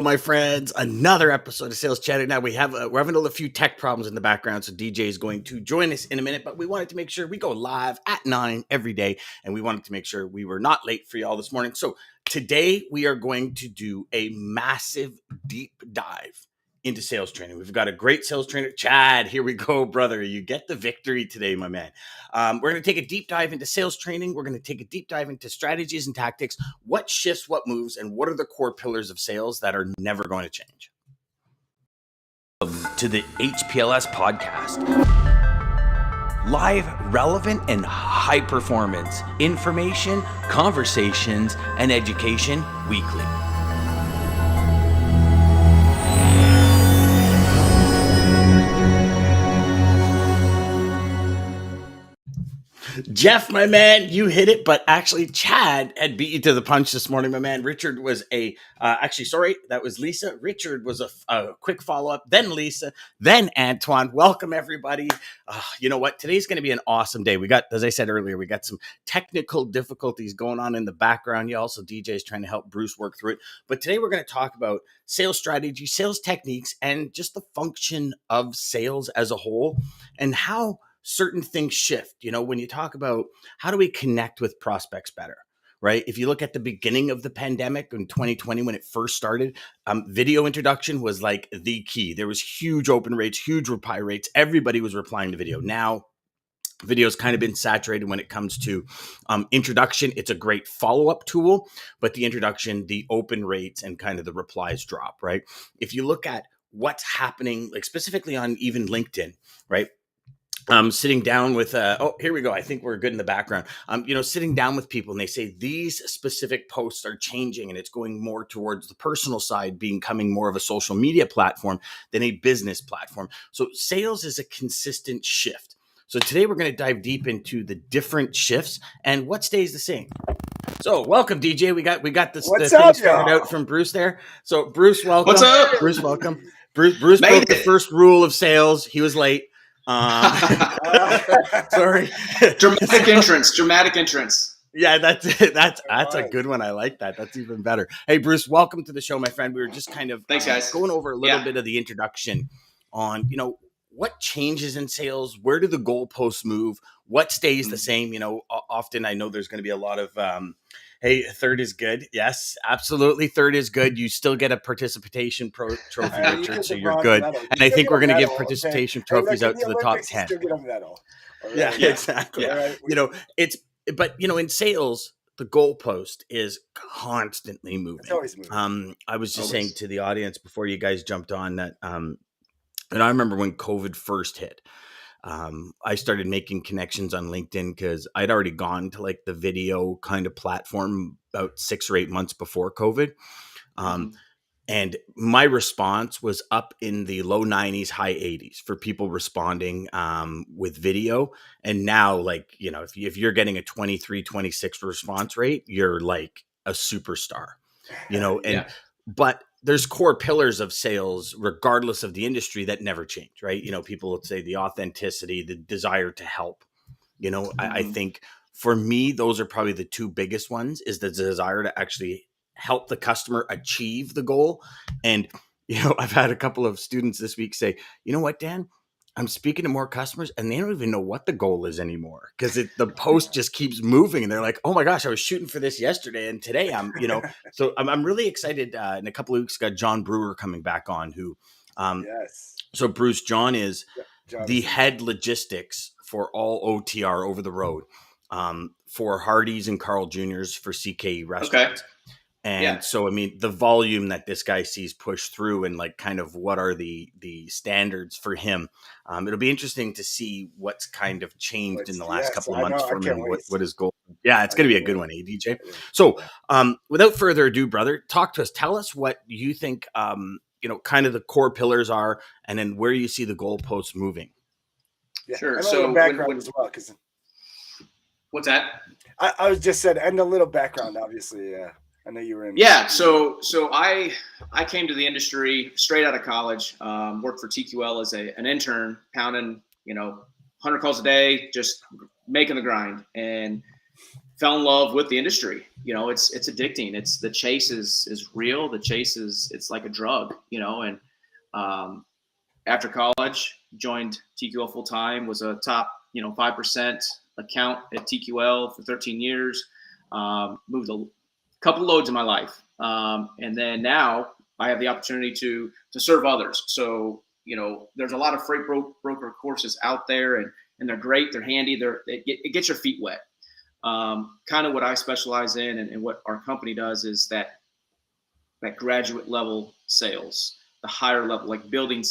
My friends, another episode of Sales Chatter. Now we're having a few tech problems in the background, so DJ is going to join us in a minute. But we wanted to make sure we go live at 9 every day, and we wanted to make sure we were not late for y'all this morning. So today we are going to do a massive deep dive into sales training. We've got a great sales trainer, Chad. Here we go, brother. You get the victory today, my man. We're going to take a deep dive into sales training. We're going to take a deep dive into strategies and tactics, what shifts, what moves, and what are the core pillars of sales that are never going to change. To the HPLS podcast. Live, relevant, and high performance information, conversations, and education weekly. Jeff, my man, you hit it, but actually Chad had beat you to the punch this morning, my man. Richard was that was Lisa. Richard was a quick follow-up, then Lisa, then Antoine. Welcome, everybody. You know what? Today's going to be an awesome day. We got, as I said earlier, we got some technical difficulties going on in the background. You also, DJ is trying to help Bruce work through it. But today we're going to talk about sales strategy, sales techniques, and just the function of sales as a whole and how certain things shift. You know, when you talk about how do we connect with prospects better, right? If you look at the beginning of the pandemic in 2020, when it first started, video introduction was like the key. There was huge open rates, huge reply rates. Everybody was replying to video. Now, video's kind of been saturated when it comes to introduction. It's a great follow-up tool, but the introduction, the open rates, and kind of the replies drop, right? If you look at what's happening, like specifically on even LinkedIn, right? Sitting down with, here we go. I think we're good in the background. Sitting down with people and they say these specific posts are changing and it's going more towards the personal side, becoming more of a social media platform than a business platform. So sales is a consistent shift. So today we're going to dive deep into the different shifts and what stays the same. So welcome, DJ. We got this thing figured out from Bruce there. So Bruce, welcome. What's up? Bruce, welcome. Bruce broke the first rule of sales. He was late. Sorry. Dramatic entrance. Yeah, that's a good one. I like that. That's even better. Hey, Bruce, welcome to the show, my friend. We were just kind of Thanks, guys. Going over a little bit of the introduction on, what changes in sales? Where do the goalposts move? What stays the same? Often I know there's going to be a lot of, hey, third is good. Yes, absolutely. Third is good. You still get a participation trophy, Richard, so you're good. And I think we're going to give participation trophies out to the top 10. Yeah, exactly. Yeah. In sales, the goalpost is constantly moving. It's always moving. I was just saying to the audience before you guys jumped on that, and I remember when COVID first hit, I started making connections on LinkedIn because I'd already gone to like the video kind of platform about 6 or 8 months before COVID. And my response was up in the low 90s, high 80s for people responding with video. And now, if you're getting a 23, 26 response rate, you're like a superstar, but there's core pillars of sales, regardless of the industry, that never change, right? People would say the authenticity, the desire to help. I think for me, those are probably the two biggest ones, is the desire to actually help the customer achieve the goal. And, I've had a couple of students this week say, you know what, Dan? I'm speaking to more customers and they don't even know what the goal is anymore because the post just keeps moving and they're like, oh my gosh, I was shooting for this yesterday. And today so I'm really excited. In a couple of weeks, got John Brewer coming back on who, yes. So Bruce, John is the head logistics for all OTR over the road, for Hardee's and Carl Jr.'s for CK restaurants. Okay. And so, the volume that this guy sees push through and like kind of what are the standards for him. It'll be interesting to see what's kind of changed in the last couple of months for him. What his goal? Yeah, it's going to be a good one, DJ. So without further ado, brother, talk to us. Tell us what you think, kind of the core pillars are and then where you see the goalposts moving. Yeah. Sure. And so background as well. What's that? I was just said, and a little background, obviously. Yeah. I know you were in. Yeah, so I came to the industry straight out of college. Worked for TQL as an intern, pounding 100 calls a day, just making the grind, and fell in love with the industry. It's addicting. It's the chase is real. The chase it's like a drug, and after college, joined TQL full time, was a top 5% account at TQL for 13 years. Moved a couple loads in my life, and then now I have the opportunity to serve others. So there's a lot of freight broker courses out there, and they're great. They're handy. It gets your feet wet. Kind of what I specialize in, and what our company does is that graduate level sales, the higher level, like building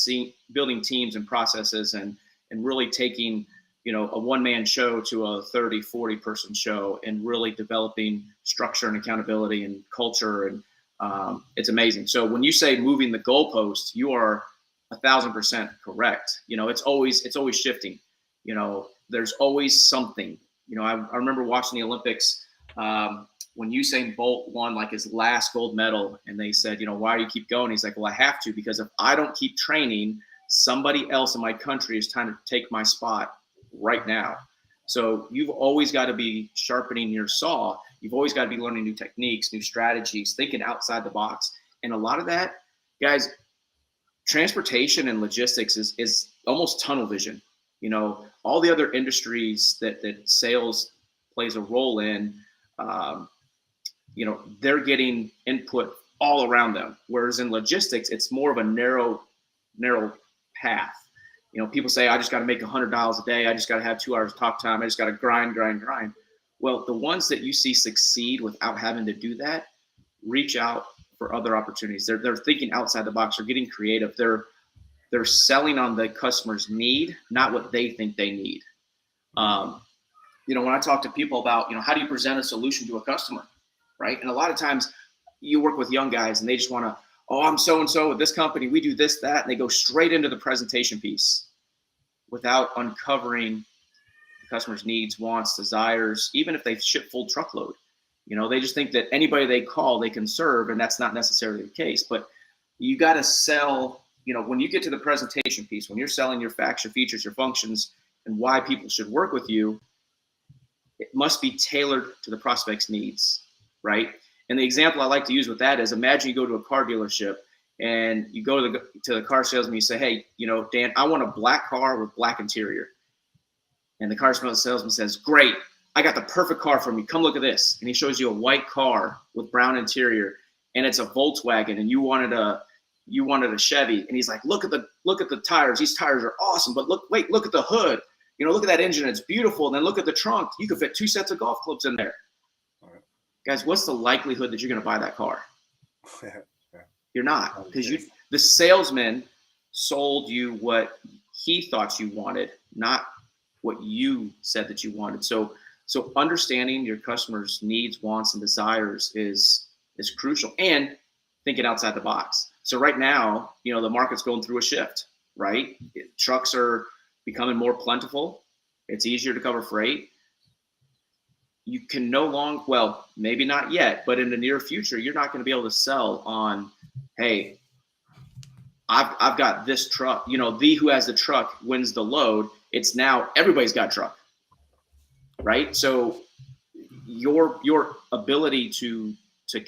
teams and processes, and really taking a one-man show to a 30, 40 person show, and really developing structure and accountability and culture. And it's amazing. So when you say moving the goalpost, you are 1,000% correct. It's always shifting. There's always something. I remember watching the Olympics when Usain Bolt won like his last gold medal, and they said, why do you keep going? He's like, well, I have to, because if I don't keep training, somebody else in my country is trying to take my spot right now. So you've always got to be sharpening your saw. You've always got to be learning new techniques, new strategies, thinking outside the box. And a lot of that, guys, transportation and logistics is almost tunnel vision. All the other industries that sales plays a role in, they're getting input all around them. Whereas in logistics, it's more of a narrow path. People say, I just got to make $100 a day. I just got to have 2 hours of talk time. I just got to grind. Well, the ones that you see succeed without having to do that, reach out for other opportunities. They're thinking outside the box. They're getting creative. They're selling on the customer's need, not what they think they need. When I talk to people about, how do you present a solution to a customer, right? And a lot of times you work with young guys and they just want to, I'm so-and-so with this company. We do this, that, and they go straight into the presentation piece without uncovering the customer's needs, wants, desires, even if they ship full truckload. They just think that anybody they call, they can serve, and that's not necessarily the case. But you got to sell, when you get to the presentation piece, when you're selling your facts, your features, your functions, and why people should work with you, it must be tailored to the prospect's needs, right? And the example I like to use with that is, imagine you go to a car dealership and you go to the car salesman, you say, hey, Dan, I want a black car with black interior. And the car salesman says, great, I got the perfect car for me. Come look at this. And he shows you a white car with brown interior, and it's a Volkswagen, and you wanted a Chevy. And he's like, look at the tires. These tires are awesome, but look at the hood. Look at that engine. It's beautiful. And then look at the trunk. You could fit 2 sets of golf clubs in there. Guys, what's the likelihood that you're going to buy that car? You're not, because the salesman sold you what he thought you wanted, not what you said that you wanted. So understanding your customer's needs, wants, and desires is crucial, and thinking outside the box. So right now, the market's going through a shift, right? Trucks are becoming more plentiful. It's easier to cover freight. You can no longer, well, maybe not yet, but in the near future, you're not going to be able to sell on, hey, I've got this truck, the who has the truck wins the load. It's now everybody's got a truck, right? So your ability to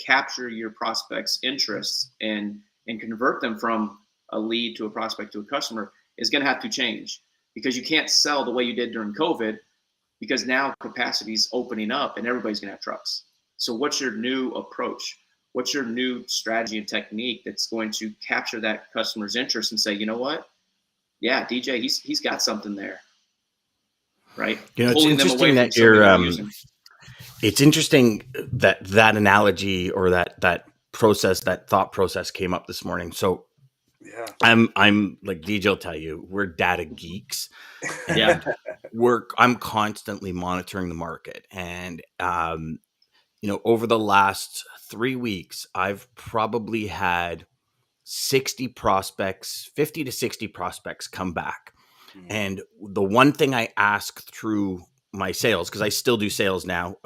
capture your prospects' interests and convert them from a lead to a prospect to a customer is going to have to change, because you can't sell the way you did during COVID, because now capacity is opening up and everybody's going to have trucks. So what's your new approach? What's your new strategy and technique that's going to capture that customer's interest and say, you know what? Yeah, DJ, he's got something there, right? It's interesting that it's interesting that analogy, or that process, that thought process came up this morning. So yeah, I'm like DJ will tell you, we're data geeks. Yeah, I'm constantly monitoring the market, and over the last 3 weeks, I've probably had 60 prospects, 50 to 60 prospects come back. Mm-hmm. And the one thing I ask through my sales, because I still do sales now,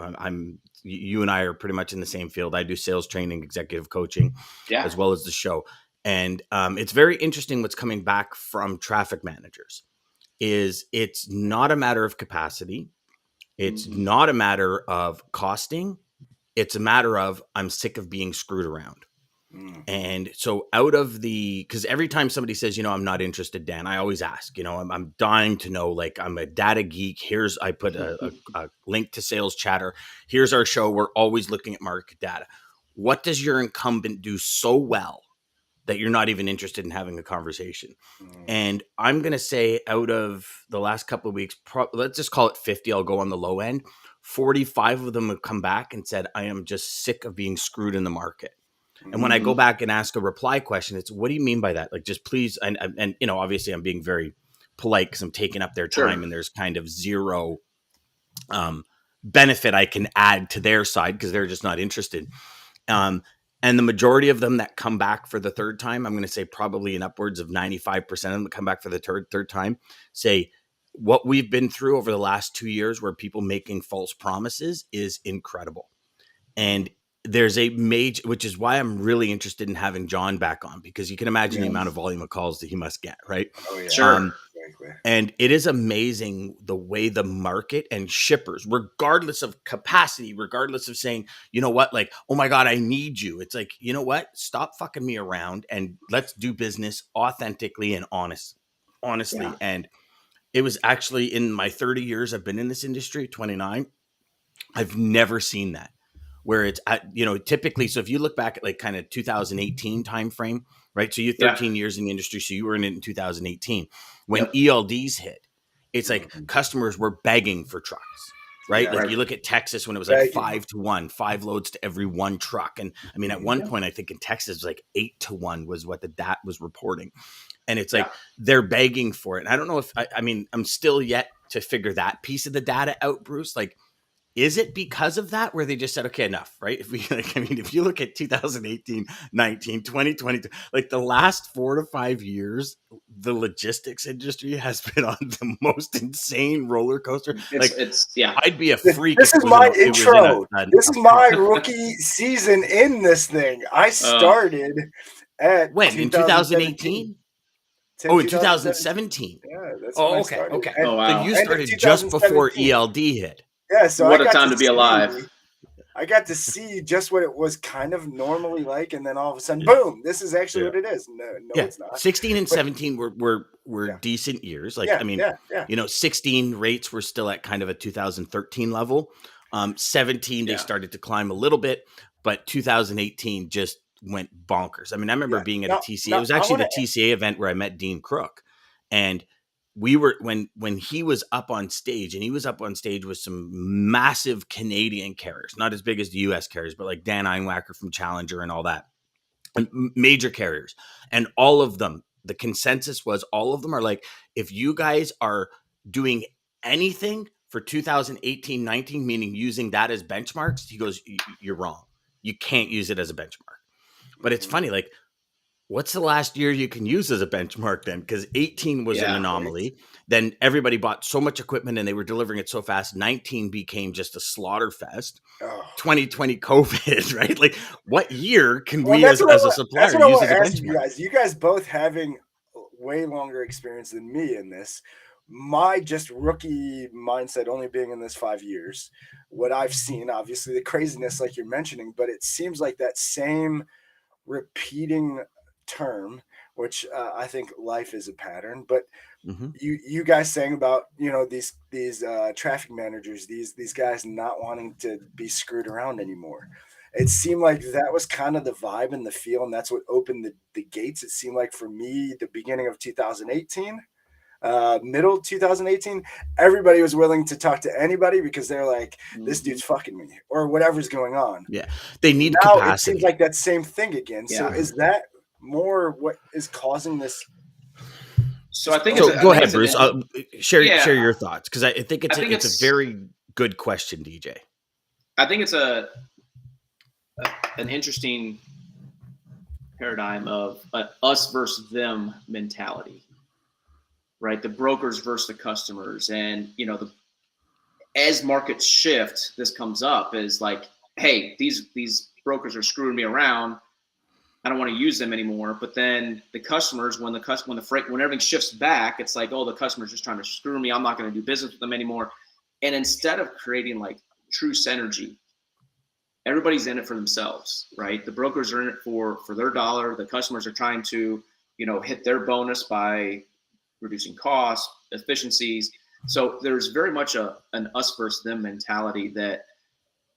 you and I are pretty much in the same field. I do sales training, executive coaching, as well as the show. And it's very interesting what's coming back from traffic managers. It's not a matter of capacity. It's not a matter of costing. It's a matter of I'm sick of being screwed around. And so because every time somebody says, I'm not interested, Dan, I always ask, I'm dying to know, like, I'm a data geek. I put a link to Sales Chatter. Here's our show. We're always looking at market data. What does your incumbent do so well that you're not even interested in having a conversation? And I'm going to say out of the last couple of weeks, let's just call it 50. I'll go on the low end. 45 of them have come back and said, I am just sick of being screwed in the market. And when I go back and ask a reply question, it's, what do you mean by that? Like, just please. And obviously I'm being very polite because I'm taking up their time and there's kind of zero benefit I can add to their side because they're just not interested. And the majority of them that come back for the third time, I'm going to say probably in upwards of 95% of them that come back for the third time, say what we've been through over the last 2 years where people making false promises is incredible. And there's a major, which is why I'm really interested in having John back on, because you can imagine the amount of volume of calls that he must get, right? Oh, yeah. Sure. And it is amazing the way the market and shippers, regardless of capacity, regardless of saying, you know what, like, oh my God, I need you. It's like, you know what, stop fucking me around and let's do business authentically and honestly. Yeah. And it was actually in my 30 years I've been in this industry, 29, I've never seen that. Where it's at, typically, so if you look back at like kind of 2018 timeframe, right? So you're 13 years in the industry, so you were in it in 2018. When ELDs hit, it's like customers were begging for trucks, right? Yeah, like you look at Texas when it was like 5-1, 5 loads to every one truck. And I mean, at one point, I think in Texas, it was like 8-1 was what the DAT was reporting. And it's like they're begging for it. And I don't know if, I'm still yet to figure that piece of the data out, Bruce. Like, is it because of that where they just said, okay, enough, right? If you look at 2018, 19, 20, 22, like the last 4 to 5 years, the logistics industry has been on the most insane roller coaster. I'd be a freak. This is my intro. This is my rookie season in this thing. I started at when? In 2018? Oh, in 2017. Yeah, that's when I started. Okay. Oh, wow. So you started just before ELD hit. Yeah, so what a time to be alive. I got to see just what it was kind of normally like, and then all of a sudden, boom, this is actually what it is. No, it's not. 16 and 17 were decent years. Like, 16 rates were still at kind of a 2013 level. 17, they started to climb a little bit, but 2018 just went bonkers. I mean, I remember being at a TCA. It was actually the TCA event where I met Dean Crook, and we were when he was up on stage, and he was up on stage with some massive Canadian carriers, not as big as the US carriers, but like Dan Einwacker from Challenger and all that, and major carriers. And all of them, the consensus was all of them are like, if you guys are doing anything for 2018, 19, meaning using that as benchmarks, he goes, you're wrong. You can't use it as a benchmark. But it's funny, like, what's the last year you can use as a benchmark then? Because 18 was an anomaly. Right. Then everybody bought so much equipment and they were delivering it so fast. 19 became just a slaughter fest. 2020 COVID, right? Like, what year can we as a supplier use as a benchmark? You guys both having way longer experience than me in this. My just rookie mindset, only being in this 5 years, what I've seen, obviously the craziness like you're mentioning, but it seems like that same repeating term, which I think life is a pattern, but you guys saying about, these traffic managers, these guys not wanting to be screwed around anymore. It seemed like that was kind of the vibe and the feel, and that's what opened the gates. It seemed like for me, the beginning of 2018, middle 2018, everybody was willing to talk to anybody because they're like, this dude's fucking me or whatever's going on. Yeah, they need now capacity. It seems like that same thing again. So is that more what is causing this? So I think go ahead, Bruce. Share your thoughts, because I think it's a very good question, DJ. I think it's an interesting paradigm of us versus them mentality, right? The brokers versus the customers, and as markets shift, this comes up is like, hey, these brokers are screwing me around. I don't want to use them anymore. But then the customers, when everything shifts back, it's like, oh, the customer's just trying to screw me. I'm not going to do business with them anymore. And instead of creating like true synergy, everybody's in it for themselves, right? The brokers are in it for their dollar. The customers are trying to, hit their bonus by reducing costs, efficiencies. So there's very much an us versus them mentality that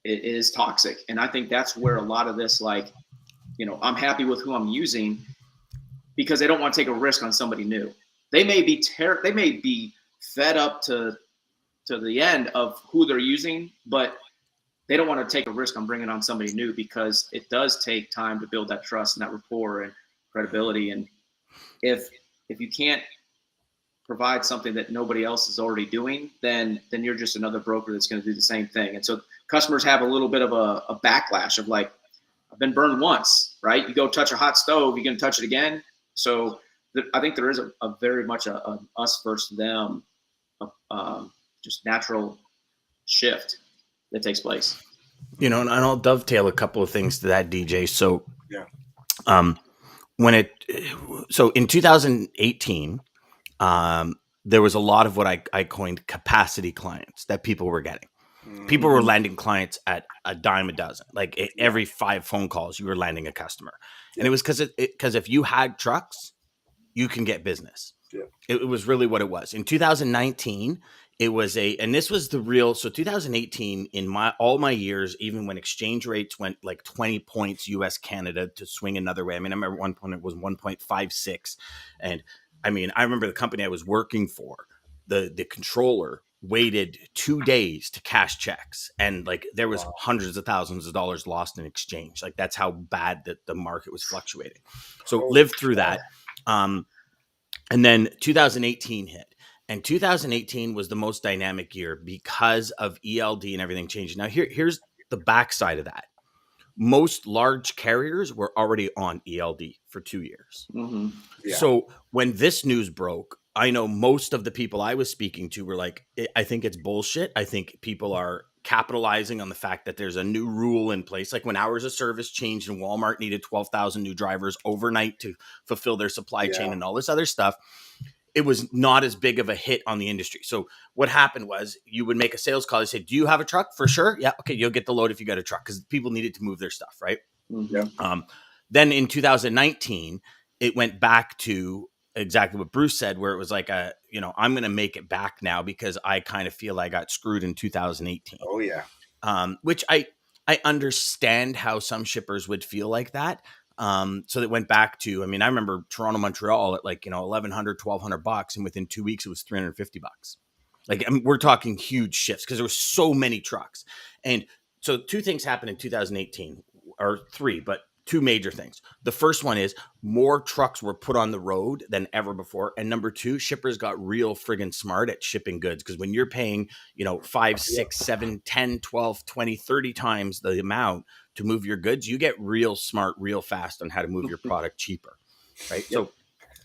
it is toxic. And I think that's where a lot of this, like, I'm happy with who I'm using because they don't want to take a risk on somebody new. They may be fed up to the end of who they're using, but they don't want to take a risk on bringing on somebody new because it does take time to build that trust and that rapport and credibility. And if you can't provide something that nobody else is already doing, then you're just another broker that's going to do the same thing. And so customers have a little bit of a backlash of like, I've been burned once, right? You go touch a hot stove, you're going to touch it again. So I think there is a very much a us versus them, just natural shift that takes place. And I'll dovetail a couple of things to that, DJ. So, Yeah. So in 2018, there was a lot of what I coined capacity clients that people were getting. People were landing clients at a dime a dozen. Like every 5 phone calls, you were landing a customer. And it was because if you had trucks, you can get business. Yeah. It was really what it was. In 2019, it was and this was the real, so 2018 in all my years, even when exchange rates went like 20 points US Canada to swing another way. I mean, I remember one point it was 1.56. And I mean, I remember the company I was working for, the controller waited 2 days to cash checks. And like there was hundreds of thousands of dollars lost in exchange. Like that's how bad that the market was fluctuating. So lived through that. And then 2018 hit. And 2018 was the most dynamic year because of ELD and everything changing. Now, here's the backside of that. Most large carriers were already on ELD for 2 years. Mm-hmm. Yeah. So when this news broke, I know most of the people I was speaking to were like, I think it's bullshit. I think people are capitalizing on the fact that there's a new rule in place. Like when hours of service changed and Walmart needed 12,000 new drivers overnight to fulfill their supply chain and all this other stuff, it was not as big of a hit on the industry. So what happened was you would make a sales call. You say, do you have a truck? For sure. Yeah. Okay. You'll get the load if you got a truck because people needed to move their stuff. Right. Yeah. Then in 2019, it went back to exactly what Bruce said, where it was like I'm going to make it back now because I kind of feel I got screwed in 2018. Oh yeah. Which I understand how some shippers would feel like that. So it went back to, I mean, I remember Toronto, Montreal at like, $1,100-$1,200, and within 2 weeks it was $350. Like, I mean, we're talking huge shifts because there were so many trucks. And so 2 things happened in 2018, or 3, but 2 major things. The first one is more trucks were put on the road than ever before. And number 2, shippers got real friggin' smart at shipping goods. Because when you're paying, 5, 6, 7, 10, 12, 20, 30 times the amount to move your goods, you get real smart, real fast on how to move your product cheaper. Right. Yep. So,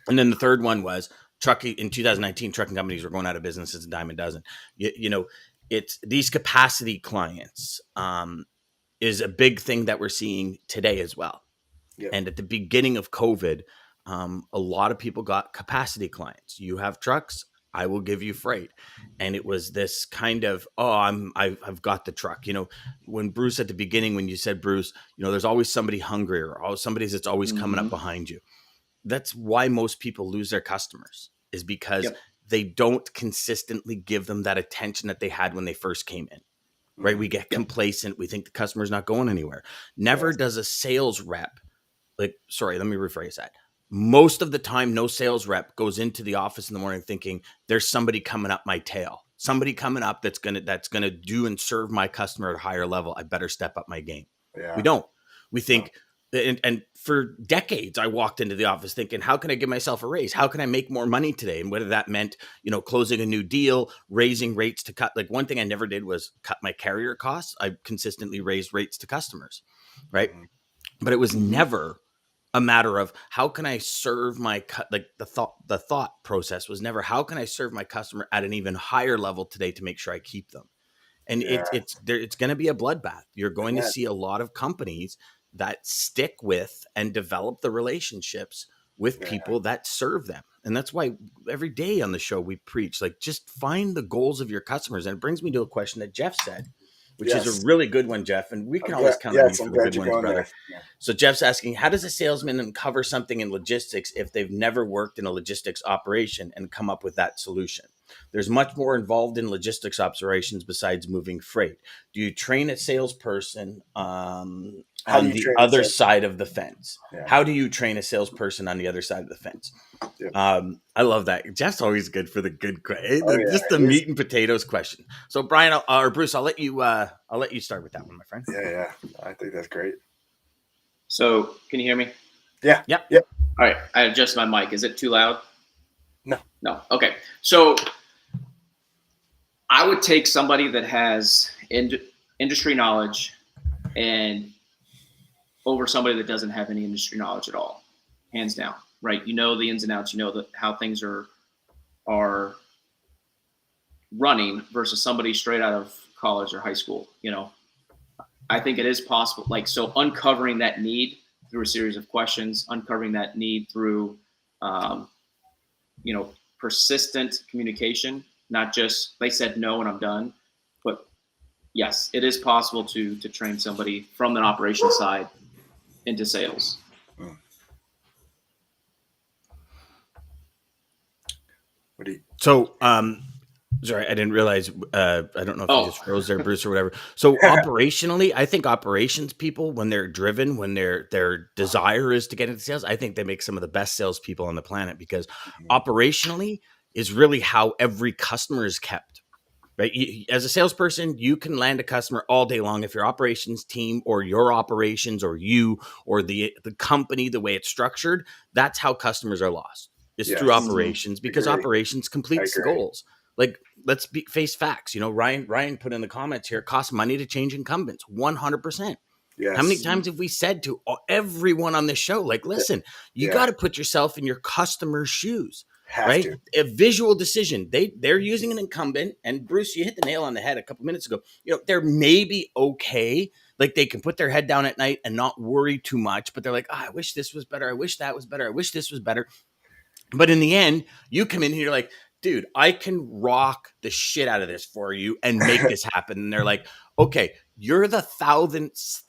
and then the third one was trucking in 2019, trucking companies were going out of business. It's a dime a dozen. It's these capacity clients, is a big thing that we're seeing today as well. Yep. And at the beginning of COVID, a lot of people got capacity clients. You have trucks, I will give you freight. And it was this kind of, I've got the truck. When Bruce at the beginning, when you said, Bruce, there's always somebody hungrier, or somebody that's always coming up behind you. That's why most people lose their customers, is because they don't consistently give them that attention that they had when they first came in. Right. We get complacent. We think the customer's not going anywhere. Never does a sales rep, let me rephrase that. Most of the time, no sales rep goes into the office in the morning thinking there's somebody coming up my tail, somebody coming up that's going to do and serve my customer at a higher level. I better step up my game. Yeah. We don't. We think, and for decades, I walked into the office thinking, how can I give myself a raise? How can I make more money today? And whether that meant, closing a new deal, raising rates to cut. Like, one thing I never did was cut my carrier costs. I consistently raised rates to customers. Right. Mm-hmm. But it was never a matter of how can I serve my the thought process was never, how can I serve my customer at an even higher level today to make sure I keep them? And it's going to be a bloodbath. You're going to see a lot of companies that stick with and develop the relationships with people that serve them. And that's why every day on the show we preach, like, just find the goals of your customers. And it brings me to a question that Jeff said, which is a really good one, Jeff. And we can always count on you for the good ones, brother. Yeah. So Jeff's asking, how does a salesman uncover something in logistics if they've never worked in a logistics operation and come up with that solution? There's much more involved in logistics operations besides moving freight. Do you train a salesperson on the other side of the fence? Yeah. How do you train a salesperson on the other side of the fence? Yeah. I love that. Jeff's always good for the good question. Just the meat and potatoes question. So Brian or Bruce, I'll let you start with that one, my friend. Yeah. I think that's great. So can you hear me? Yeah. All right. I adjust my mic. Is it too loud? No. Okay. So I would take somebody that has industry knowledge and over somebody that doesn't have any industry knowledge at all, hands down, right? You know the ins and outs, you know how things are running versus somebody straight out of college or high school. You know, I think it is possible. Like, so uncovering that need through a series of questions, uncovering that need through, persistent communication, not just they said no and I'm done, but yes, it is possible to train somebody from an operations side into sales. Sorry, I didn't realize. I don't know if you just froze there, Bruce, or whatever. So operationally, I think operations people, when they're driven, when their desire is to get into sales, I think they make some of the best salespeople on the planet, because operationally is really how every customer is kept. Right? As a salesperson, you can land a customer all day long if your operations team or your operations or you or the company, the way it's structured, that's how customers are lost. It's through operations, because operations completes the goals. Like, let's face facts. You know, Ryan put in the comments here, costs money to change incumbents, 100%. Yes. How many times have we said to everyone on this show, like, listen, you got to put yourself in your customer's shoes. Right? A visual decision. They're using an incumbent, and Bruce, you hit the nail on the head a couple minutes ago. You know, they're maybe okay. Like, they can put their head down at night and not worry too much, but they're like, I wish this was better. I wish that was better. I wish this was better. But in the end, you come in here, you're like, dude, I can rock the shit out of this for you and make this happen. And they're like, okay, you're the thousandth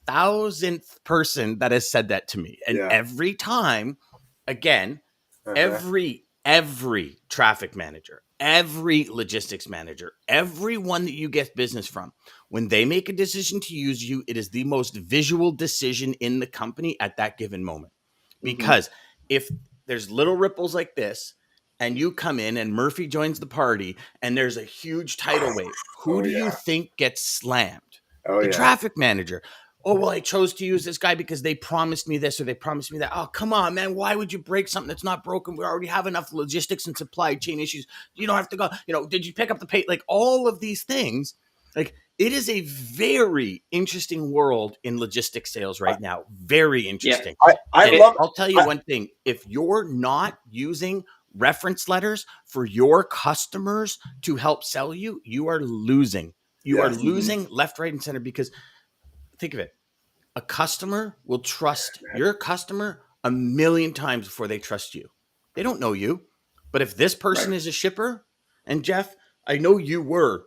person that has said that to me. And every time, again, every traffic manager, every logistics manager, everyone that you get business from, when they make a decision to use you, it is the most visual decision in the company at that given moment. Because if there's little ripples like this, and you come in and Murphy joins the party and there's a huge tidal wave, who do you think gets slammed? The traffic manager. Oh, well, I chose to use this guy because they promised me this or they promised me that. Oh, come on, man. Why would you break something that's not broken? We already have enough logistics and supply chain issues. You don't have to go, did you pick up the pay? Like, all of these things, like, it is a very interesting world in logistics sales right now. Very interesting. I'll tell you one thing. If you're not using reference letters for your customers to help sell you, you are losing. You are losing left, right, and center, because think of it. A customer will trust your customer 1,000,000 times before they trust you. They don't know you. But if this person is a shipper, and Jeff, I know you were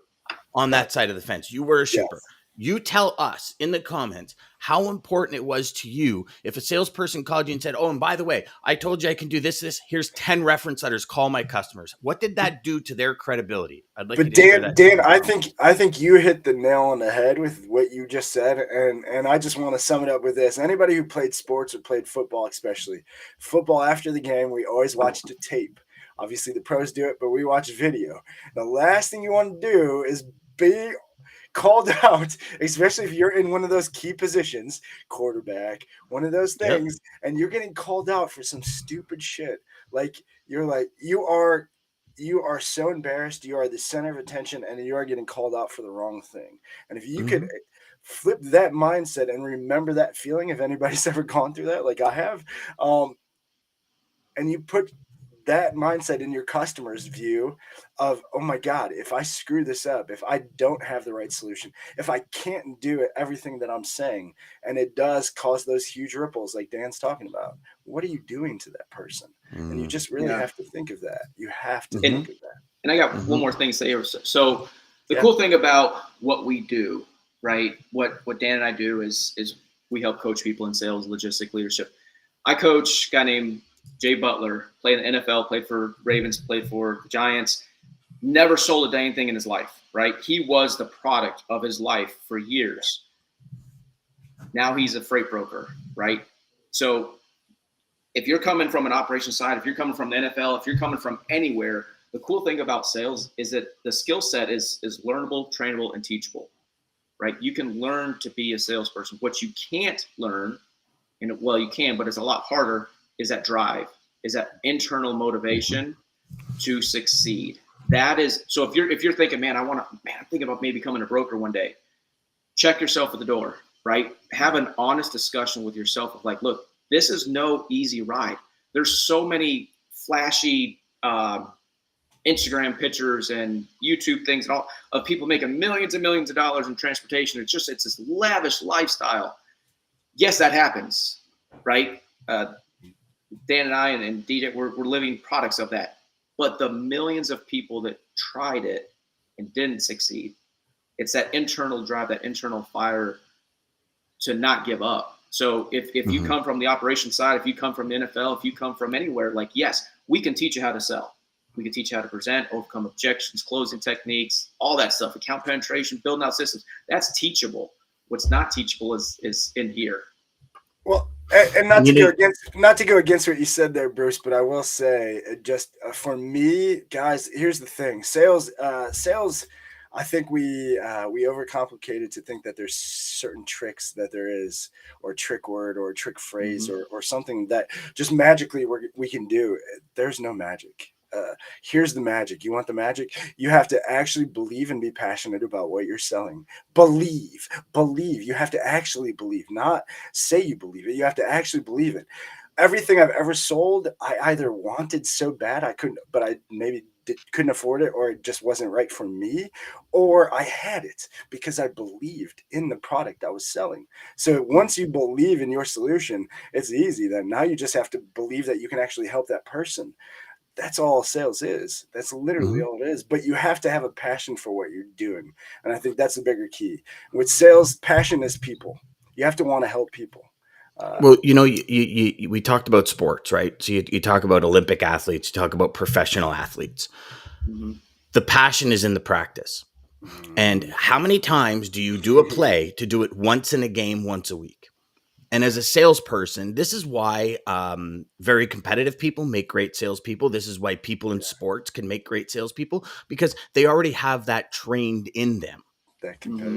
on that side of the fence. You were a shipper. Yes. You tell us in the comments how important it was to you if a salesperson called you and said, oh, and by the way, I told you I can do this. Here's 10 reference letters. Call my customers. What did that do to their credibility? I'd like you to hear that. Dan, I think you hit the nail on the head with what you just said. And I just want to sum it up with this. Anybody who played sports or played football, especially football, after the game, we always watched the tape. Obviously, the pros do it, but we watch video. The last thing you want to do is be called out, especially if you're in one of those key positions, quarterback, one of those things, and you're getting called out for some stupid shit. Like, you're like, you are so embarrassed. You are the center of attention, and you are getting called out for the wrong thing. And if you could flip that mindset and remember that feeling, if anybody's ever gone through that, like I have, and you put that mindset in your customer's view of, oh my God, if I screw this up, if I don't have the right solution, if I can't do it, everything that I'm saying, and it does cause those huge ripples like Dan's talking about, what are you doing to that person? And you just really have to think of that. You have to think of that. And I got one more thing to say here. So the cool thing about what we do, right? What Dan and I do is we help coach people in sales, logistics, leadership. I coach a guy named Jay Butler, played in the NFL, played for Ravens, played for the Giants, never sold a dang thing in his life, right? He was the product of his life for years. Now he's a freight broker, right? So if you're coming from an operations side, if you're coming from the NFL, if you're coming from anywhere, the cool thing about sales is that the skill set is learnable, trainable, and teachable, right? You can learn to be a salesperson. What you can't learn, and well, you can, but it's a lot harder, is that drive, is that internal motivation to succeed. That is, so if you're thinking, I'm thinking about maybe becoming a broker one day, check yourself at the door, right? Have an honest discussion with yourself of like, look, this is no easy ride. There's so many flashy Instagram pictures and YouTube things and all of people making millions and millions of dollars in transportation. It's this lavish lifestyle. Yes, that happens, right? Dan and I and DJ, we're living products of that. But the millions of people that tried it and didn't succeed, it's that internal drive, that internal fire to not give up. So if you come from the operations side, if you come from the NFL, if you come from anywhere, like, yes, we can teach you how to sell. We can teach you how to present, overcome objections, closing techniques, all that stuff, account penetration, building out systems. That's teachable. What's not teachable is in here. Well, and not to go against what you said there, Bruce, but I will say, just for me, guys, here's the thing: sales. I think we overcomplicate it to think that there's certain tricks that there is, or trick word, or trick phrase, or something that just magically we can do. There's no magic. Here's the magic. You want the magic? You have to actually believe and be passionate about what you're selling. Believe. You have to actually believe, not say you believe it. You have to actually believe it. Everything I've ever sold, I either wanted so bad I couldn't, but I maybe couldn't afford it, or it just wasn't right for me, or I had it because I believed in the product I was selling. So once you believe in your solution, it's easy. Then now you just have to believe that you can actually help that person. That's all sales is. That's literally all it is. But you have to have a passion for what you're doing. And I think that's the bigger key. With sales, passion is people. You have to want to help people. Well, we talked about sports, right? So you talk about Olympic athletes, you talk about professional athletes. The passion is in the practice. And how many times do you do a play to do it once in a game, once a week? And as a salesperson, this is why very competitive people make great salespeople. This is why people in sports can make great salespeople, because they already have that trained in them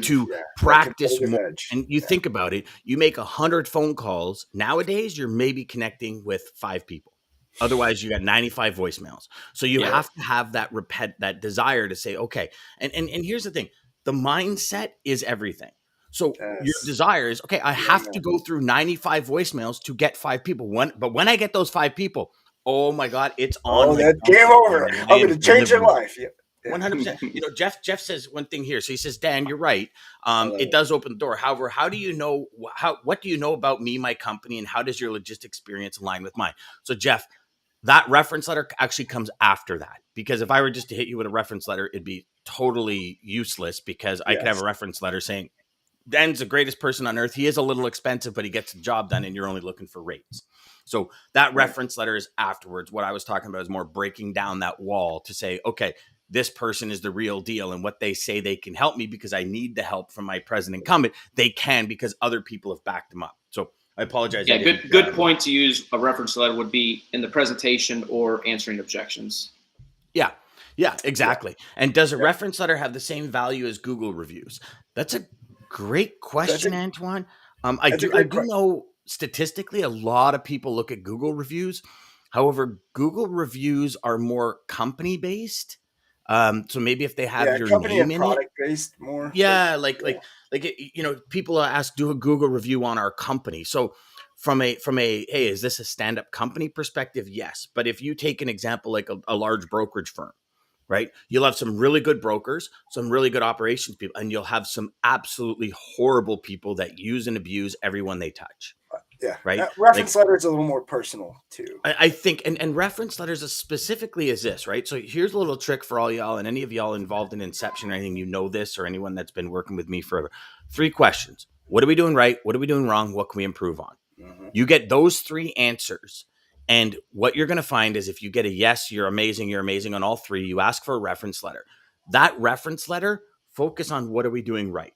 to practice more. Edge. And you think about it, you make 100 phone calls. Nowadays, you're maybe connecting with 5 people. Otherwise, you got 95 voicemails. So you have to have that desire to say, okay. And here's the thing. The mindset is everything. So your desire is, okay, I have to go through 95 voicemails to get 5 people. But when I get those 5 people, oh my God, it's on. Oh, that game over. I'm going to change your life. 100%. Jeff says one thing here. So he says, Dan, you're right. It does open the door. However, what do you know about me, my company, and how does your logistics experience align with mine? So Jeff, that reference letter actually comes after that, because if I were just to hit you with a reference letter, it'd be totally useless, because I could have a reference letter saying, Dan's the greatest person on earth. He is a little expensive, but he gets the job done, and you're only looking for rates. So that reference letter is afterwards. What I was talking about is more breaking down that wall to say, okay, this person is the real deal, and what they say they can help me because I need the help from my present incumbent. They can, because other people have backed them up. So I apologize. Yeah, good point to use a reference letter would be in the presentation or answering objections. Yeah, exactly. And does a reference letter have the same value as Google reviews? That's a great question, Antoine. I do know statistically a lot of people look at Google reviews. However, Google reviews are more company based. So maybe if they have your company name and in product it, based more. People ask, do a Google review on our company. So from a hey, is this a stand-up company perspective? Yes. But if you take an example like a large brokerage firm, right? You'll have some really good brokers, some really good operations people, and you'll have some absolutely horrible people that use and abuse everyone they touch. Yeah. Right. Reference letter is a little more personal too. I think, and reference letters specifically is this, right? So here's a little trick for all y'all and any of y'all involved in Inception or anything, this, or anyone that's been working with me forever. 3 questions. What are we doing right? What are we doing wrong? What can we improve on? Mm-hmm. You get those 3 answers. And what you're going to find is if you get a yes, you're amazing on all 3, you ask for a reference letter. That reference letter, focus on what are we doing right?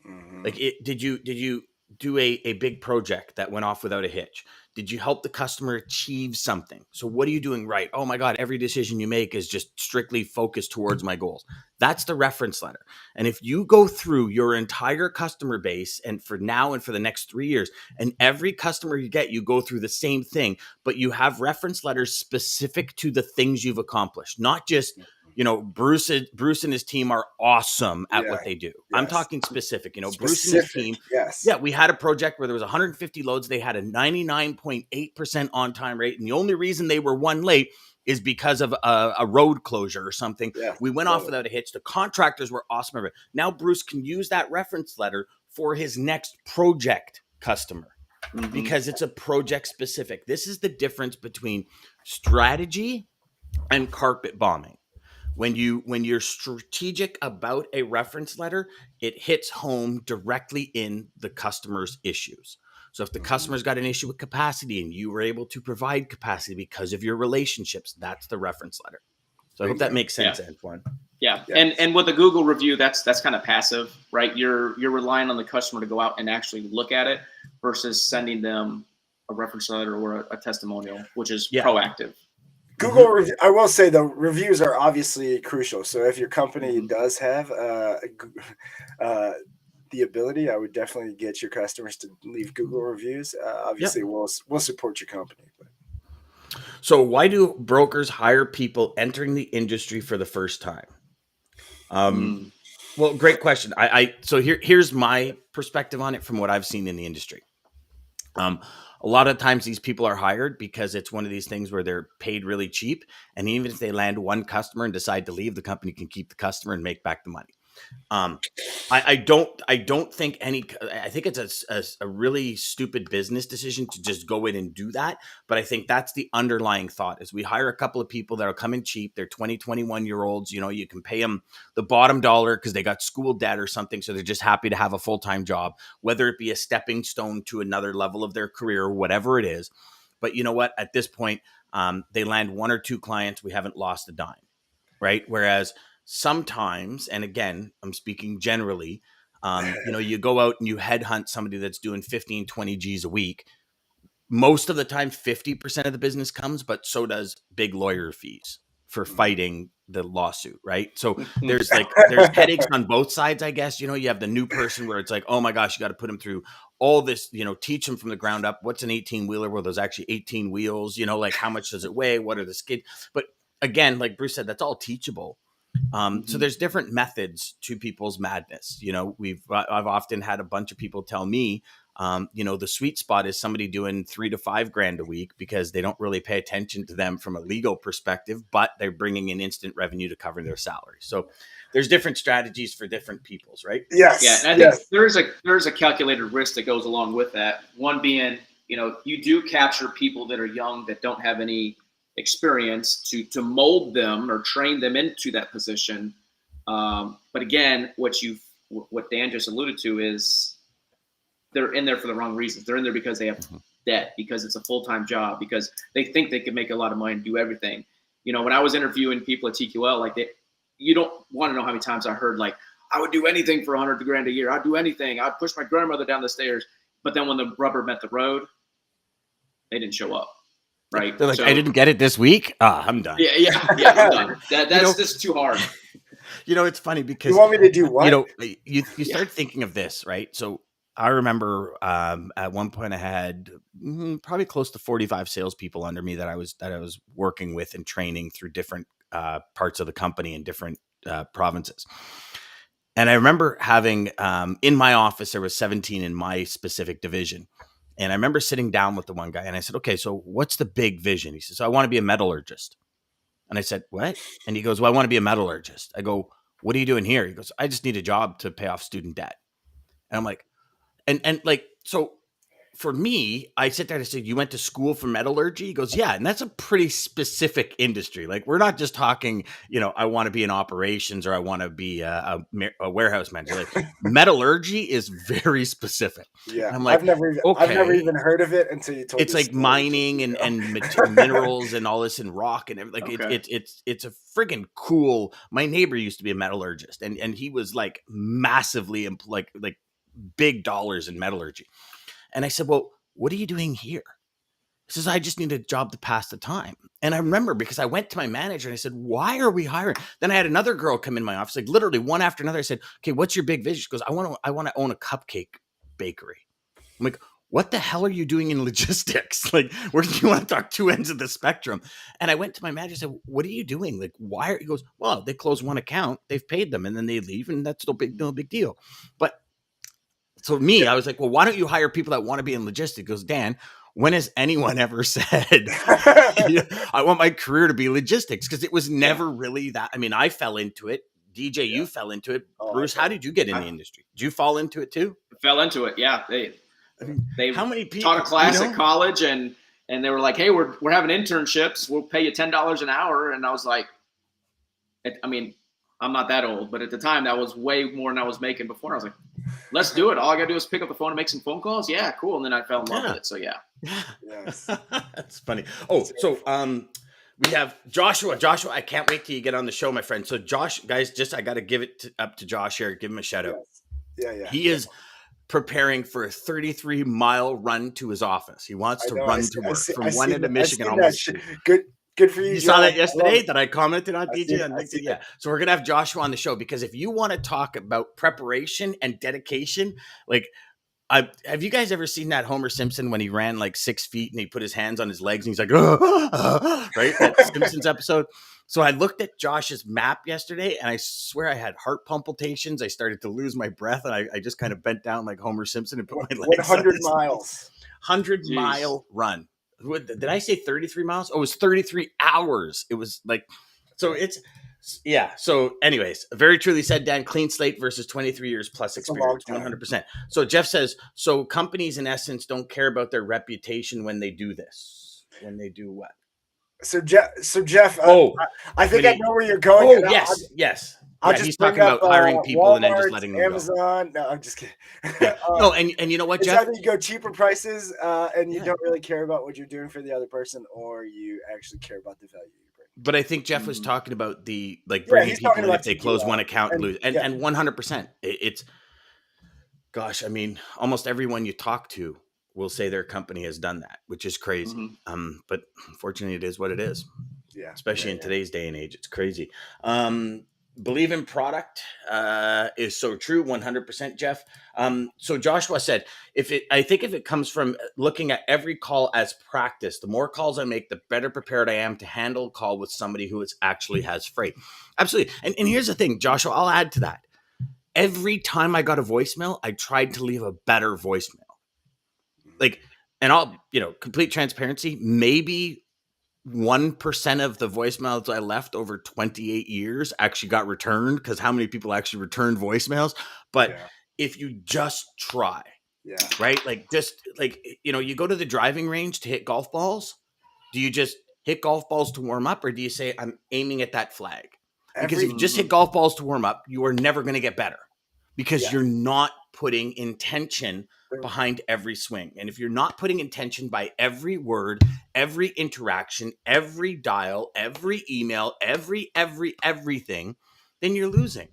Mm-hmm. Like, did you do a big project that went off without a hitch? Did you help the customer achieve something? So what are you doing right? Oh my God, every decision you make is just strictly focused towards my goals. That's the reference letter. And if you go through your entire customer base and for now and for the next 3 years, and every customer you get, you go through the same thing, but you have reference letters specific to the things you've accomplished, not just, Bruce and his team are awesome at what they do. Yes. I'm talking specific, Bruce and his team. Yes. Yeah. We had a project where there was 150 loads. They had a 99.8% on time rate. And the only reason they were 1 late is because of a road closure or something. Yeah, we went off without a hitch. The contractors were awesome. Now Bruce can use that reference letter for his next project customer because it's a project specific. This is the difference between strategy and carpet bombing. When you're strategic about a reference letter, it hits home directly in the customer's issues. So if the customer's got an issue with capacity and you were able to provide capacity because of your relationships, that's the reference letter. So I hope that makes sense, Antoine. Yeah. And with a Google review, that's kind of passive, right? You're relying on the customer to go out and actually look at it versus sending them a reference letter or a testimonial, which is proactive. Google, I will say the reviews are obviously crucial. So if your company does have the ability, I would definitely get your customers to leave Google reviews. Obviously, we'll support your company. But. So why do brokers hire people entering the industry for the first time? Well, great question. So here's my perspective on it from what I've seen in the industry. A lot of times these people are hired because it's one of these things where they're paid really cheap. And even if they land one customer and decide to leave, the company can keep the customer and make back the money. I don't think I think it's a really stupid business decision to just go in and do that. But I think that's the underlying thought is we hire a couple of people that are coming cheap. They're 20, 21-year-olds. You can pay them the bottom dollar because they got school debt or something. So they're just happy to have a full-time job, whether it be a stepping stone to another level of their career or whatever it is. But you know what? At this point, they land 1 or 2 clients. We haven't lost a dime, right? Whereas sometimes, and again, I'm speaking generally, you go out and you headhunt somebody that's doing 15, 20 G's a week. Most of the time, 50% of the business comes, but so does big lawyer fees for fighting the lawsuit, right? So there's headaches on both sides, I guess. You have the new person where it's like, oh my gosh, you got to put them through all this, teach them from the ground up. What's an 18-wheeler? Well, there's actually 18 wheels, like how much does it weigh? What are the skid? But again, like Bruce said, that's all teachable. So there's different methods to people's madness. I've often had a bunch of people tell me, the sweet spot is somebody doing $3,000 to $5,000 a week because they don't really pay attention to them from a legal perspective, but they're bringing in instant revenue to cover their salary. So there's different strategies for different peoples, right? Yes. Yeah. And I think there's a calculated risk that goes along with that. One being, you do capture people that are young that don't have any experience to mold them or train them into that position. But again, what Dan just alluded to is they're in there for the wrong reasons. They're in there because they have debt, because it's a full-time job, because they think they can make a lot of money and do everything. When I was interviewing people at TQL, you don't want to know how many times I heard I would do anything for $100,000 a year. I'd do anything. I'd push my grandmother down the stairs. But then when the rubber met the road, they didn't show up. Right. They're like, I didn't get it this week. I'm done. Yeah, I'm done. That's just too hard. It's funny because you want me to do what? You start thinking of this, right? So I remember at one point I had probably close to 45 salespeople under me that I was working with and training through different parts of the company in different provinces. And I remember having in my office, there was 17 in my specific division. And I remember sitting down with the one guy and I said, okay, so what's the big vision? He says, I want to be a metallurgist. And I said, what? And he goes, well, I want to be a metallurgist. I go, what are you doing here? He goes, I just need a job to pay off student debt. And I'm like, and like, so for me, I sit there and I say, you went to school for metallurgy? He goes, yeah. And that's a pretty specific industry. Like, we're not just talking, I want to be in operations or I want to be a warehouse manager. Like, metallurgy is very specific. Yeah. And I'm like, I've never even heard of it until you told me. It's like mining and minerals and all this and rock and everything. Like, it's a friggin' cool. My neighbor used to be a metallurgist and he was like massively like big dollars in metallurgy. And I said, well, what are you doing here? He says, I just need a job to pass the time. And I remember because I went to my manager and I said, why are we hiring? Then I had another girl come in my office, like literally one after another. I said, okay, what's your big vision? She goes, I want to own a cupcake bakery. I'm like, what the hell are you doing in logistics? Like, where do you want to talk two ends of the spectrum? And I went to my manager and said, what are you doing? Like, why are he goes, well, they close one account, they've paid them and then they leave. And that's no big deal. But so me, I was like, well, why don't you hire people that want to be in logistics? He goes, Dan, when has anyone ever said, I want my career to be logistics? Because it was never really that. I mean, I fell into it. DJ, you fell into it. Bruce, how did you get in the industry? Did you fall into it too? Fell into it. Yeah. They how many people taught a class at college and they were like, hey, we're having internships. We'll pay you $10 an hour. And I was like, I mean, I'm not that old, but at the time that was way more than I was making before. I was like, let's do it. All I got to do is pick up the phone and make some phone calls. Yeah, cool. And then I fell in love with it. So yeah. Yes. That's funny. Oh, so we have Joshua. Joshua, I can't wait till you get on the show, my friend. So Josh, guys, I got to give it up to Josh here. Give him a shout out. Yeah. He is preparing for a 33-mile run to his office. He wants to run to work from one end of Michigan. Almost. Good for you. You saw that yesterday that I commented on DJ on LinkedIn. Yeah. So we're going to have Joshua on the show because if you want to talk about preparation and dedication, like have you guys ever seen that Homer Simpson when he ran like 6 feet and he put his hands on his legs and he's like, right? That Simpsons episode. So I looked at Josh's map yesterday and I swear I had heart palpitations. I started to lose my breath and I just kind of bent down like Homer Simpson and put my legs 100 miles. 100-mile run. Did I say 33 miles? Oh, it was 33 hours. It was like, so it's, yeah. So anyways, very truly said, Dan, clean slate versus 23 years plus experience, 100%. So Jeff says, so companies in essence don't care about their reputation when they do this. When they do what? So Jeff, I think I know where you're going. Oh, yes. He's talking about hiring people Walmart, and then just letting them Amazon. go. No, I'm just kidding. No, and you know what, Jeff? Either you go cheaper prices and you don't really care about what you're doing for the other person, or you actually care about the value you bring. But I think Jeff was talking about the bringing people in if they close one account and lose, and 100%. It's, gosh, I mean, almost everyone you talk to will say their company has done that, which is crazy. But unfortunately, it is what it is. Yeah, especially in today's day and age, it's crazy. Believe in product is so true, 100%, Jeff. So Joshua said, I think if it comes from looking at every call as practice, the more calls I make, the better prepared I am to handle a call with somebody who actually has freight. Absolutely. And here's the thing, Joshua, I'll add to that. Every time I got a voicemail, I tried to leave a better voicemail. Like, and I'll, complete transparency, maybe 1% of the voicemails I left over 28 years actually got returned, because how many people actually return voicemails? But if you just try, right? Like, just like, you go to the driving range to hit golf balls. Do you just hit golf balls to warm up, or do you say, I'm aiming at that flag? Because if you just hit golf balls to warm up, you are never going to get better, because you're not putting intention behind every swing. And if you're not putting intention by every word, every interaction, every dial, every email, everything, then you're losing.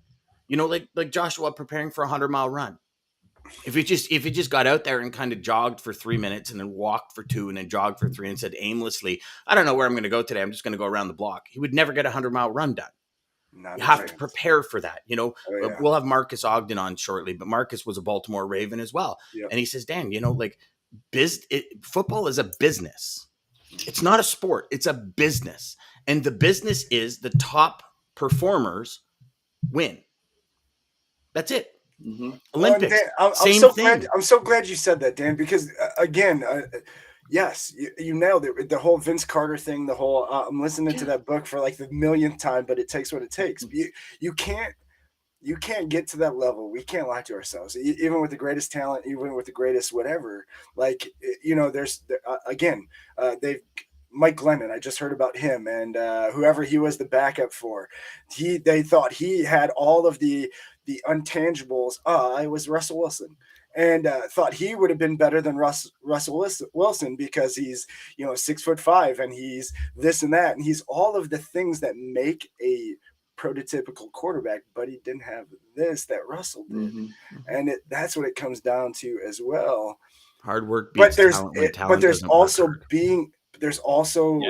Like Joshua preparing for a 100-mile run. If it just got out there and kind of jogged for 3 minutes and then walked for 2 and then jogged for 3 and said aimlessly, I don't know where I'm going to go today, I'm just going to go around the block, he would never get a 100-mile run done. You have to prepare for that. We'll have Marcus Ogden on shortly, but Marcus was a Baltimore Raven as well. Yep. And he says, Dan, football is a business. It's not a sport. It's a business. And the business is the top performers win. That's it. Mm-hmm. Olympics, Dan, I'm same so thing. glad. I'm so glad you said that, Dan, because again, yes, you nailed it. The whole Vince Carter thing. The whole I'm listening to that book for like the millionth time, but it takes what it takes. You can't get to that level. We can't lie to ourselves. Even with the greatest talent, even with the greatest whatever. Like there's again, they've. Mike Glennon, I just heard about him, and whoever he was the backup for, they thought he had all of the untangibles. I was Russell Wilson, and thought he would have been better than Russell Wilson because he's 6'5" and he's this and that, and he's all of the things that make a prototypical quarterback, but he didn't have this that Russell did, and that's what it comes down to as well. Hard work beats talent when talent doesn't work hard. There's also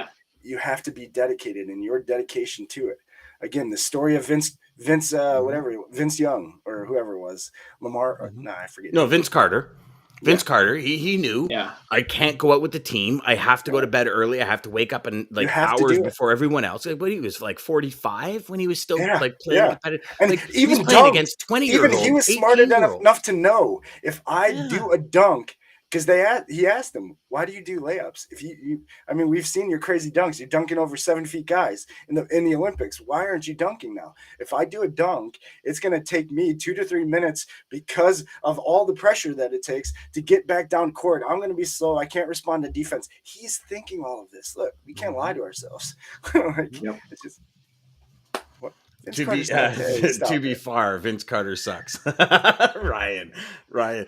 you have to be dedicated, and your dedication to it. Again, the story of Vince Young or whoever it was, Lamar. I forget. No, Vince Carter. Vince Carter, he knew, I can't go out with the team. I have to go to bed early. I have to wake up and hours before everyone else. But he was like 45 when he was still playing competitive. And he was playing against 20-year-olds. Even he was smart enough to know if I do a dunk. Because he asked him, why do you do layups? If we've seen your crazy dunks. You're dunking over 7 feet guys in the Olympics. Why aren't you dunking now? If I do a dunk, it's going to take me 2 to 3 minutes because of all the pressure that it takes to get back down court. I'm going to be slow. I can't respond to defense. He's thinking all of this. Look, we can't lie to ourselves. It's just. To be fair, Vince Carter sucks. Ryan. Ryan,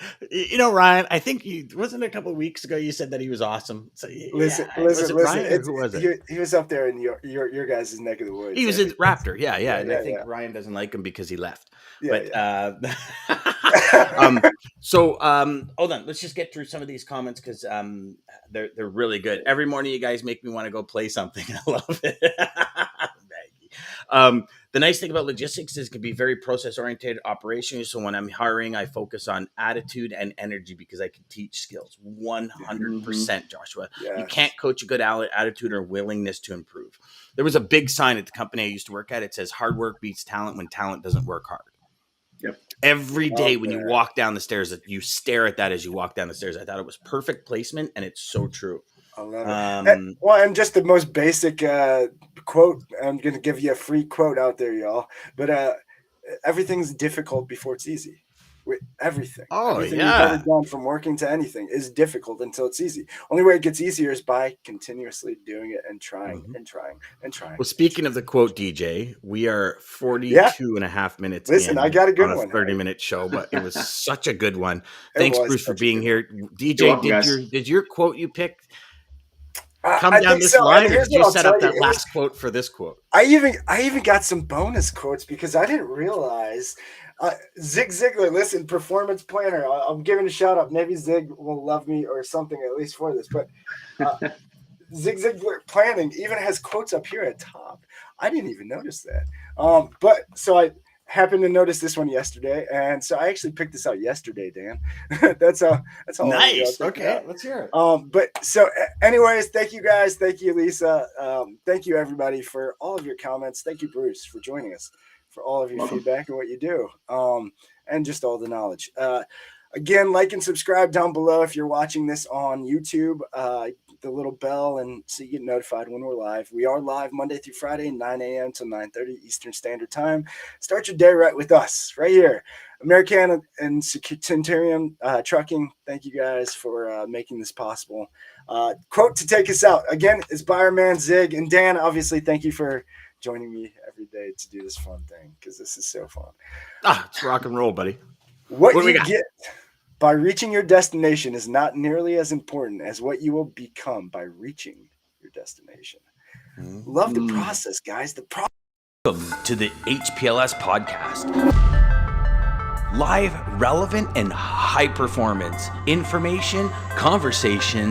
I think wasn't a couple of weeks ago you said that he was awesome. So listen. Ryan, who was it? He was up there in your guys' neck of the woods. He was a Raptor, and I think Ryan doesn't like him because he left. Hold on. Let's just get through some of these comments because they're really good. Every morning, you guys make me want to go play something. I love it. The nice thing about logistics is it can be very process oriented operation. So when I'm hiring, I focus on attitude and energy because I can teach skills 100%, Joshua. Yes. You can't coach a good attitude or willingness to improve. There was a big sign at the company I used to work at. It says hard work beats talent when talent doesn't work hard. Yep. Every day when you walk down the stairs, you stare at that as you walk down the stairs. I thought it was perfect placement, and it's so true. I love it. And just the most basic quote. I'm going to give you a free quote out there, y'all. But everything's difficult before it's easy. Everything. Everything you've ever done, from working to anything, is difficult until it's easy. Only way it gets easier is by continuously doing it and trying and trying and trying. Well, speaking of the quote, DJ, we are 42 and a half minutes. Listen, I got a good one. 30-minute show, but it was such a good one. Thanks, Bruce, for being here. DJ, did your quote you picked come down this line, or did you set up that last quote for this quote? I even got some bonus quotes because I didn't realize. Zig Ziglar, listen, performance planner. I'm giving a shout out. Maybe Zig will love me or something at least for this. But Zig Ziglar planning even has quotes up here at top. I didn't even notice that. But so I happened to notice this one yesterday, and so I actually picked this out yesterday, Dan. that's all. Nice. Okay, let's hear it. But so, anyways, thank you guys. Thank you, Lisa. Thank you everybody for all of your comments. Thank you, Bruce, for joining us, for all of your feedback and what you do, and just all the knowledge. Again, like and subscribe down below if you're watching this on YouTube. The little bell, and so you get notified when we're live. We are live Monday through Friday, 9 a.m. to 9:30 Eastern Standard Time. Start your day right with us, right here. American and Centurion Trucking, thank you guys for making this possible. Quote to take us out, again, is by our man Zig. And Dan, obviously, thank you for joining me every day to do this fun thing, because this is so fun. It's rock and roll, buddy. What do you get by reaching your destination is not nearly as important as what you will become by reaching your destination. Love the process, guys. Welcome to the HPLS podcast. Live, relevant, and high performance information, conversation,